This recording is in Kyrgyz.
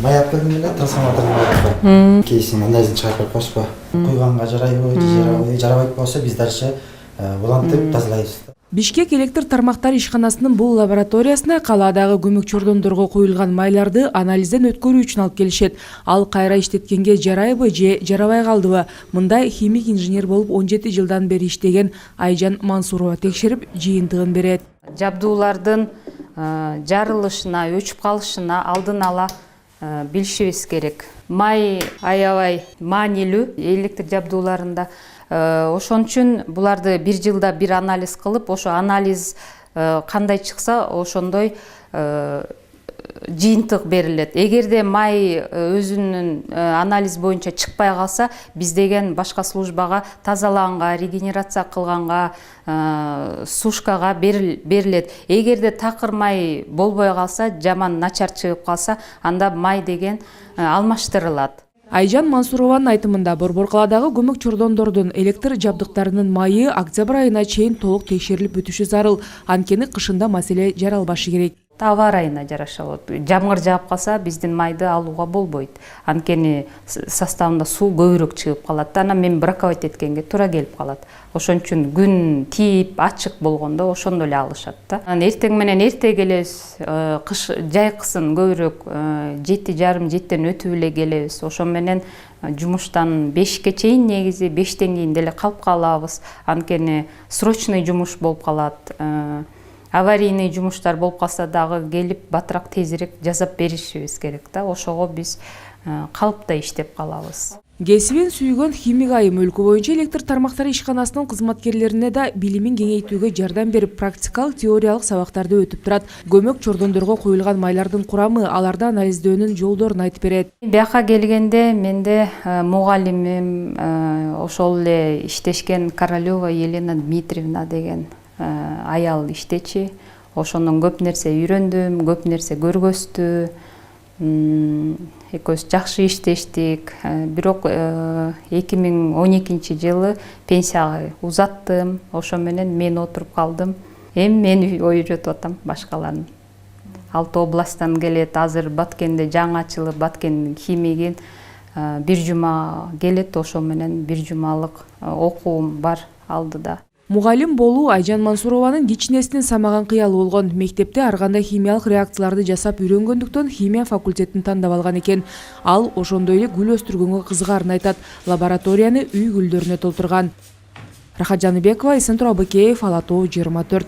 май алып келдим эле трансформатордун кейсин анализин чыгарып коюшпа. Куйганга жарайбы, жарабайт болсо биз дальше улантып тазалайбыз. Бишкек электр тармактары ишканасынын бул лабораториясына калаадагы көмөк чордондорго коюлган майларды анализден өткөрүү үчүн алып келишет. Ал кайра иштеткенге жарайбы же жарабай калдыбы? Мындай химик инженер болуп 17 жылдан бери иштеген Айжан Мансурова текшерип, жыйынтыгын берет. Жабдуулардын жарылышына, өчүп калышына алдын ала билишибиз керек. Май аябай маанилүү электр жабдууларында. Ошон үчүн буларды бир жылда бир анализ кылып, ошо анализ кандай чыкса, ошондой жыйынтык берилет. Эгерде май өзүнүн анализ боюнча чыкпай калса, биз деген башка службага тазалаганга, регенерация кылганга, сушкага берилет. Эгерде такыр май болбой калса, жаман начар чыгып калса, анда май деген алмаштырылат. Айжан Мансурованын айтымында Борбор калаадагы көмөк чордондордун электр жабдыктарынын майы октябрь айына чейин толук текшерилип бүтүшү зарыл. Анткени кышында маселе жаралбашы керек. Аба ырайына жараша болот. Жамгыр жаап калса, биздин майды алууга болбойт. Анткени составында суу көбүрөөк чыгып калат. Анан мен браковать эткенге туура келип калат. Ошон үчүн күн тийип, ачык болгондо ошондо эле алышат да. Эртең менен эрте келебиз, кыш жайкысын көбүрөөк 7:30-7ден өтүп эле келебиз. Ошон менен жумуштан 5ке чейин негизи 5тен кийин деле калып калабыз. Анткени срочный жумуш болуп калат. Аварийный жумуштар болуп калса дагы келип батыраак тезирээк жасап беришибиз керек да. Ошого биз калыпта иштеп калабыз. Кесибин сүйгөн химик айым өлкө боюнча электр тармактары ишканасынын кызматкерлерине да билимин кеңейтүүгө жардам берип, практикалык теориялык сабактарды өтүп турат. Көмөк чордондорго коюлган майлардын курамы, аларды анализдөөнүн жолдорун айтып берет. Бияка келгенде менде мугалимим ошол эле иштешкен Королева Елена Дмитриевна деген аял иштечи. Ошондон көп нерсе үйрөндүм, көп нерсе көргөздү. Экөөбүз жакшы иштештик. Бирок 2012 жылы пенсияга узаттым. Ошо менен мен отуруп калдым. Эми мен үйрөтүп атам башкаларын. 6 областтан келет. Азыр Баткенде жаңы ачылып, Баткен химигин бир жума келет. Ошо менен бир жумалык окуум бар алдыда. Мугалим болуу Айжан Мансурованын кичинесинен самаган кыялы болгон. Мектепте ар кандай химиялык реакцияларды жасап үйрөнгөндүктөн химия факультетин тандап алган экен. Ал ошондой эле гүл өстүргөнгө кызыгарын айтат. Лабораторияны үй гүлдөрүнө толтурган. Рахат Жаныбекова, Исентур Абыкеев, Ала Тоо 24.